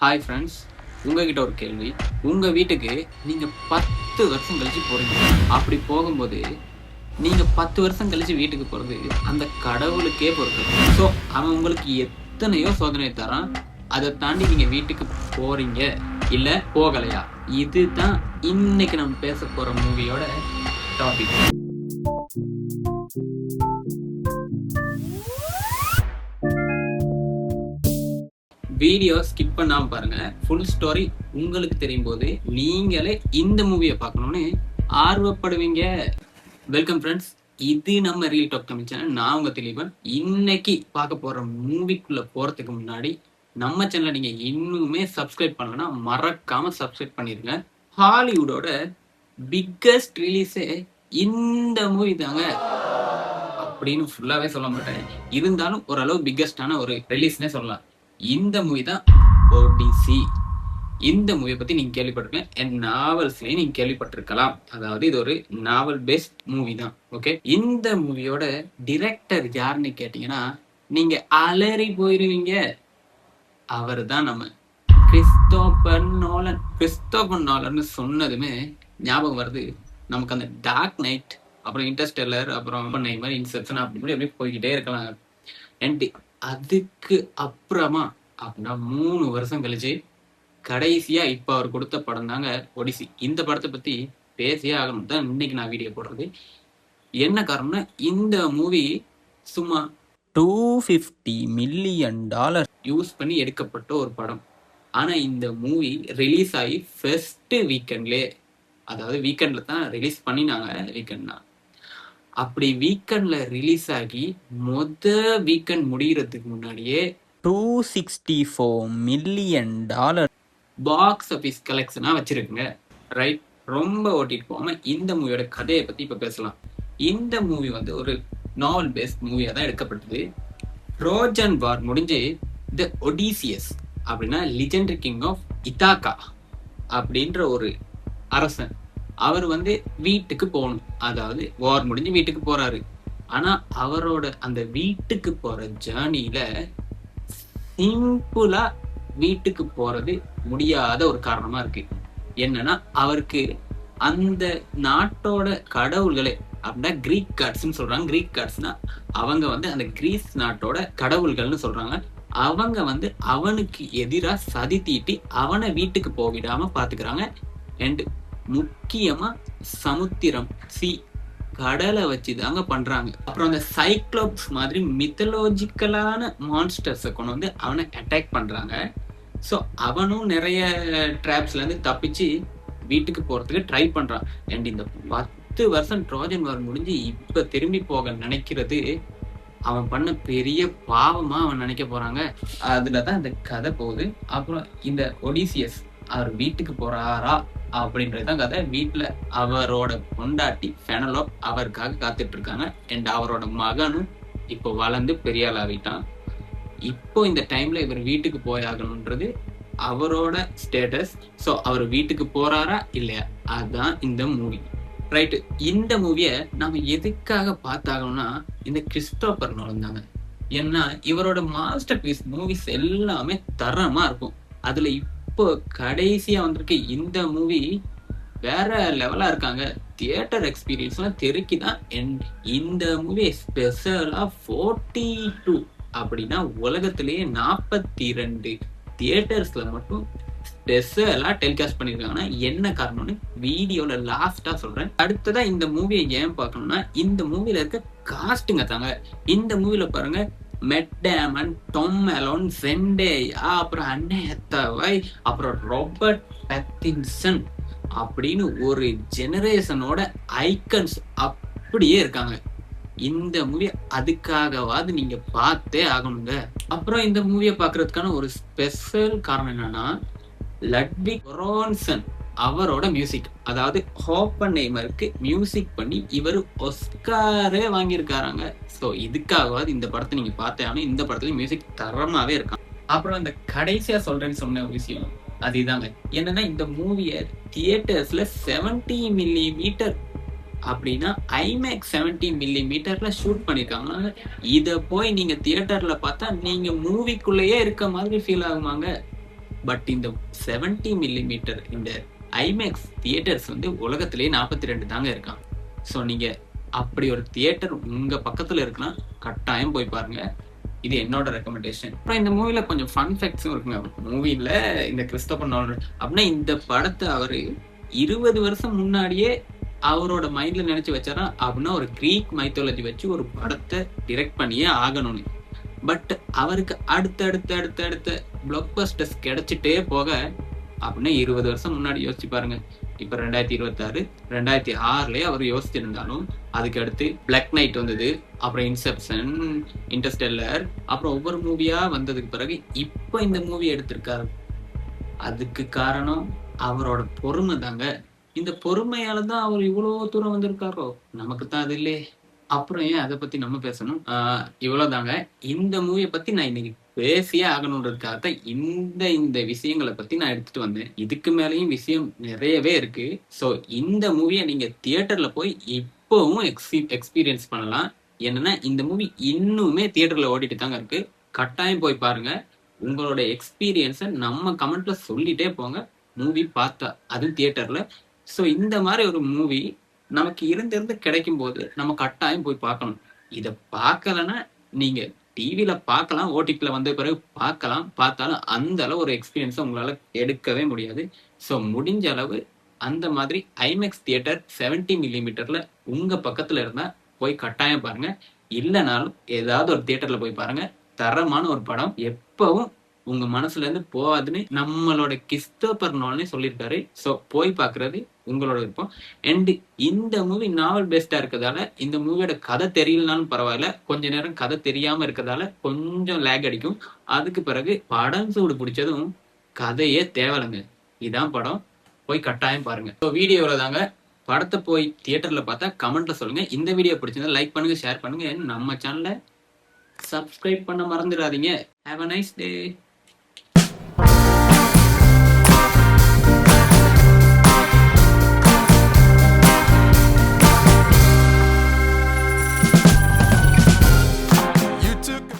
Hi friends, உங்ககிட்ட ஒரு கேள்வி. உங்க வீட்டுக்கு நீங்க 10 வருஷம் கழிச்சு போறீங்க. அப்படி போகும்போது நீங்க 10 வருஷம் கழிச்சு வீட்டுக்கு போறது அந்த கடவுளுக்கே பொறுத்தது. ஸோ அவன் உங்களுக்கு எத்தனையோ சோதனை தரான். அதை தாண்டி நீங்க வீட்டுக்கு போறீங்க இல்ல போகலையா? இதுதான் இன்னைக்கு நம்ம பேச போற மூவியோட டாபிக். வீடியோ ஸ்கிப் பண்ணாம பாருங்க. ஃபுல் ஸ்டோரி உங்களுக்கு தெரியும் போது நீங்களே இந்த மூவியை பார்க்கணும்னு ஆர்வப்படுவீங்க. வெல்கம் ஃப்ரெண்ட்ஸ், இது நம்ம ரீல் டாக் தமிழ் சேனல். நான் உங்க திலீபன். இன்னைக்கு பார்க்க போற மூவிக்குள்ள போறதுக்கு முன்னாடி நம்ம சேனலை நீங்க இன்னுமே சப்ஸ்கிரைப் பண்ணலன்னா மறக்காம சப்ஸ்கிரைப் பண்ணிருங்க. ஹாலிவுட்டோட பிக்கஸ்ட் ரிலீஸே இந்த மூவி தாங்க அப்படின்னு ஃபுல்லாவே சொல்ல மாட்டேன், இருந்தாலும் ஓரளவு பிக்கஸ்டான ஒரு ரிலீஸ்னே சொல்லலாம். இந்த மூவி தான் ஓடிசி. இந்த மூவியை பத்தி நீங்க கேள்விப்பட்டிருக்கேன், என் நாவல்ஸ்லயே நீங்க கேள்விப்பட்டிருக்கலாம். அதாவது இது ஒரு நாவல் பேஸ்ட் மூவி தான். ஓகே, இந்த மூவியோட டிரெக்டர் யாருன்னு கேட்டீங்கன்னா நீங்க அலறி போயிருவீங்க. அவர் தான் நம்ம கிறிஸ்டோபர் நோலன். கிறிஸ்டோபர் நோலன் சொன்னதுமே ஞாபகம் வருது நமக்கு அந்த டார்க் நைட், அப்புறம் இன்டர்ஸ்டெல்லர், அப்புறம் மாதிரி இன்செப்ஷன், அப்படி அப்படியே போய்கிட்டே இருக்கலாம். அண்ட் அதுக்கு அப்புறமா அப்படின்னா 3 வருஷம் கழிச்சு கடைசியா இப்ப அவர் கொடுத்த படம் தாங்க ஒடிசி. இந்த படத்தை பத்தி பேசியே ஆகணும் தான் இன்னைக்கு நான் வீடியோ போடுறது. என்ன காரணம்னா, இந்த மூவி சும்மா $250 மில்லியன் யூஸ் பண்ணி எடுக்கப்பட்ட ஒரு படம். ஆனா இந்த மூவி ரிலீஸ் ஆகி ஃபர்ஸ்ட் வீக்கெண்ட்லே, அதாவது வீக்கெண்ட்ல தான் ரிலீஸ் பண்ணினாங்க. வீக்கெண்ட்னா அப்படி வீக்கெண்ட்ல ரிலீஸ் ஆகி வீக்கெண்ட் முடிகிறதுக்கு முன்னாடியே $264 மில்லியன் பாக்ஸ் ஆஃபீஸ் கலெக்ஷனா வச்சிருக்குங்க. ரைட், ரொம்ப ஓட்டிட்டு போகாம இந்த மூவியோட கதையை பத்தி இப்ப பேசலாம். இந்த மூவி வந்து ஒரு நாவல் பேஸ்ட் மூவியா தான் எடுக்கப்பட்டது. ட்ரோஜன் வார் முடிஞ்சு த ஒடிசியஸ் அப்படின்னா லிஜெண்டரி கிங் ஆஃப் இத்தாக்கா அப்படின்ற ஒரு அரசன், அவர் வந்து வீட்டுக்கு போகணும். அதாவது வார் முடிஞ்சு வீட்டுக்கு போறாரு. ஆனா அவரோட அந்த வீட்டுக்கு போற ஜேர்னில சிம்பிளா வீட்டுக்கு போறது முடியாத ஒரு காரணமா இருக்கு. என்னன்னா, அவருக்கு அந்த நாட்டோட கடவுள்களே அப்படின்னா கிரீக் காட்ஸ்ன்னு சொல்றாங்க. கிரீக் காட்ஸ்னா அவங்க வந்து அந்த கிரீஸ் நாட்டோட கடவுள்கள்னு சொல்றாங்க. அவங்க வந்து அவனுக்கு எதிராக சதி தீட்டி அவனை வீட்டுக்கு போவிடாம பாத்துக்கிறாங்க. அண்ட் முக்கியமா சமுத்திரம், கடலை வச்சு தாங்க பண்றாங்க. அப்புறம் அந்த சைக்ளோப்ஸ் மாதிரி மித்தலாஜிக்கலான மான்ஸ்டர்ஸை கொண்டு வந்து அவனை அட்டாக் பண்றாங்க. ஸோ அவனும் நிறைய ட்ராப்ஸ்ல இருந்து தப்பிச்சு வீட்டுக்கு போறதுக்கு ட்ரை பண்றான். அண்ட் இந்த 10 வருஷம் ட்ரோஜன் வார் முடிஞ்சு இப்ப திரும்பி போக நினைக்கிறது அவன் பண்ண பெரிய பாவமா அவன் நினைக்க போறாங்க. அதுலதான் இந்த கதை போகுது. அப்புறம் இந்த ஒடிசியஸ் அவர் வீட்டுக்கு போறாரா அப்படின்றதுதான் கதை. வீட்டுல அவரோட பொண்டாட்டி ஃபெனலோப் அவருக்காக காத்துட்டு இருக்காங்க. அண்ட் அவரோட மகனும் இப்போ வளர்ந்து பெரிய ஆளாவிட்டான். இப்போ இந்த டைம்ல இவர் வீட்டுக்கு போயாகணும்ன்றது அவரோட ஸ்டேட்டஸ். ஸோ அவர் வீட்டுக்கு போறாரா இல்லையா, அதுதான் இந்த மூவி. ரைட்டு, இந்த மூவியை நம்ம எதுக்காக பார்த்தாகணும்னா இந்த கிறிஸ்டோபர் நோலன் தாங்க. ஏன்னா இவரோட மாஸ்டர் பீஸ் மூவிஸ் எல்லாமே தரமா இருக்கும். அதுல இப்போ கடைசியா வந்திருக்க இந்த மூவி வேற லெவலா இருக்காங்க. தியேட்டர் எக்ஸ்பீரியன்ஸ்லாம் தெருக்கிதான். இந்த மூவி ஸ்பெஷலா 42 அப்படின்னா உலகத்திலேயே 42 தியேட்டர்ஸ்ல மட்டும் ஸ்பெஷலா டெலிகாஸ்ட் பண்ணிருக்காங்கன்னா என்ன காரணம்னு வீடியோல லாஸ்டா சொல்றேன். அடுத்ததா இந்த மூவியை ஏன் பார்க்கணும்னா, இந்த மூவில இருக்க காஸ்ட்டுங்க தாங்க. இந்த மூவில பாருங்க, மெட் டேமன், டாம் மெலோன், ஜெண்டேயா, அப்புறம் அன்னே ஹத்தாவை, அப்புறம் ராபர்ட் பேட்டின்சன் அப்படின்னு ஒரு ஜெனரேஷனோட ஐக்கன்ஸ் அப்படியே இருக்காங்க. இந்த மூவியை அதுக்காகவாது நீங்க பார்த்தே ஆகணுங்க. அப்புறம் இந்த மூவியை பார்க்கறதுக்கான ஒரு ஸ்பெஷல் காரணம் என்னன்னா, லட்விக் கொரான்சன் அவரோட மியூசிக். அதாவது ஹோப்பன்ஹைமருக்கு மியூசிக் பண்ணி இவர் ஆஸ்காரே வாங்கியிருக்காராங்க. ஸோ இதுக்காகவாது இந்த படத்தை நீங்க பார்த்தே ஆகணும். இந்த படத்துல மியூசிக் தரமாவே இருக்கான். அப்புறம் இந்த கடைசியா சொல்றேன்னு சொன்ன ஒரு விஷயம் அதுதாங்க. என்னன்னா, இந்த மூவியை தியேட்டர்ஸ்ல 70 மில்லிமீட்டர் அப்படின்னா ஐமேக்ஸ் 70 மில்லிமீட்டர்ல ஷூட் பண்ணிருக்காங்க. இத போய் நீங்க தியேட்டர்ல பார்த்தா நீங்க மூவிக்குள்ளேயே இருக்க மாதிரி ஃபீல் ஆகுமாங்க. பட் இந்த 70 மில்லிமீட்டர் இந்த ஐமேக்ஸ் தியேட்டர்ஸ் வந்து உலகத்திலேயே 42 தாங்க இருக்கான். ஸோ நீங்க அப்படி ஒரு தியேட்டர் உங்க பக்கத்துல இருக்குன்னா கட்டாயம் போய் பாருங்க. இது என்னோட ரெக்கமெண்டேஷன். அப்புறம் இந்த மூவில கொஞ்சம் ஃபன் ஃபேக்ட்ஸும் இருக்குங்க. மூவில இந்த கிறிஸ்டோபர் நோலன் அப்படின்னா இந்த படத்தை அவரு 20 வருஷம் முன்னாடியே அவரோட மைண்ட்ல நினைச்சு வச்சாரா அப்படின்னா ஒரு கிரீக் மைத்தாலஜி வச்சு ஒரு படத்தை டிரெக்ட் பண்ணியே ஆகணும்னு. பட் அவருக்கு அடுத்த பிளாக் பஸ்டர்ஸ் கிடைச்சிட்டே போக அப்படின்னா 20 வருஷம் முன்னாடி யோசிச்சு பாருங்க. இப்ப 2026 2006லயே அவர் யோசிச்சிருந்தாலும் அதுக்கு அடுத்து பிளாக் நைட் வந்தது, அப்புறம் இன்செப்ஷன், இன்டர்ஸ்டெல்லர், அப்புறம் ஒவ்வொரு மூவியா வந்ததுக்கு பிறகு இப்ப இந்த மூவி எடுத்திருக்காரு. அதுக்கு காரணம் அவரோட பொறுமை தாங்க. இந்த பொறுமையால தான் அவர் இவ்வளவு தூரம் வந்திருக்காரோ, நமக்கு தான் அது இல்லையே. அப்புறம் ஏன் அதை பத்தி நம்ம பேசணும்? இவ்வளவுதாங்க. இந்த மூவியை பத்தி நான் இன்னைக்கு பேசியே ஆகணுன்றதுக்காக தான் இந்த விஷயங்களை பத்தி நான் எடுத்துட்டு வந்தேன். இதுக்கு மேலேயும் விஷயம் நிறையவே இருக்கு. ஸோ இந்த மூவியை நீங்க தியேட்டர்ல போய் இப்பவும் எக்ஸ்பீரியன்ஸ் பண்ணலாம். என்னன்னா இந்த மூவி இன்னுமே தியேட்டர்ல ஓடிட்டு தாங்க இருக்கு. கட்டாயம் போய் பாருங்க. உங்களோட எக்ஸ்பீரியன்ஸை நம்ம கமெண்ட்ல சொல்லிட்டே போங்க. மூவி பார்த்தா அதுவும் தியேட்டர்ல. ஸோ இந்த மாதிரி ஒரு மூவி நமக்கு இருந்து கிடைக்கும் போது நம்ம கட்டாயம் போய் பார்க்கணும். இதை பார்க்கலன்னா நீங்க டிவியில பார்க்கலாம், ஓடிபில வந்த பிறகு பார்க்கலாம். பார்த்தாலும் அந்த அளவு ஒரு எக்ஸ்பீரியன்ஸை உங்களால எடுக்கவே முடியாது. ஸோ முடிஞ்ச அளவு அந்த மாதிரி ஐமேக்ஸ் தியேட்டர் 70 மில்லிமீட்டர்ல உங்க பக்கத்துல இருந்தா போய் கட்டாயம் பாருங்க. இல்லைனாலும் ஏதாவது ஒரு தியேட்டர்ல போய் பாருங்க. தரமான ஒரு படம் எப்பவும் உங்க மனசுல இருந்து போகாதுன்னு நம்மளோட கிறிஸ்டோபர் நோலனே சொல்லியிருக்காரு. ஸோ போய் பார்க்கறது உங்களோட விருப்பம். அண்ட் இந்த மூவி நாவல் பேஸ்டா இருக்கிறதால இந்த மூவியோட கதை தெரியலனாலும் பரவாயில்ல, கொஞ்ச நேரம் கதை தெரியாம இருக்கிறதால கொஞ்சம் லேக் அடிக்கும். அதுக்கு பிறகு படம் சூடு பிடிச்சதும் கதையே தேவலைங்க. இதான் படம். போய் கட்டாயம் பாருங்க. ஸோ வீடியோவில் தாங்க. படத்தை போய் தியேட்டர்ல பார்த்தா கமெண்ட்ல சொல்லுங்க. இந்த வீடியோ பிடிச்சிருந்தா லைக் பண்ணுங்க, ஷேர் பண்ணுங்க. நம்ம சேனலை சப்ஸ்கிரைப் பண்ண மறந்துடாதீங்க. Have a nice day.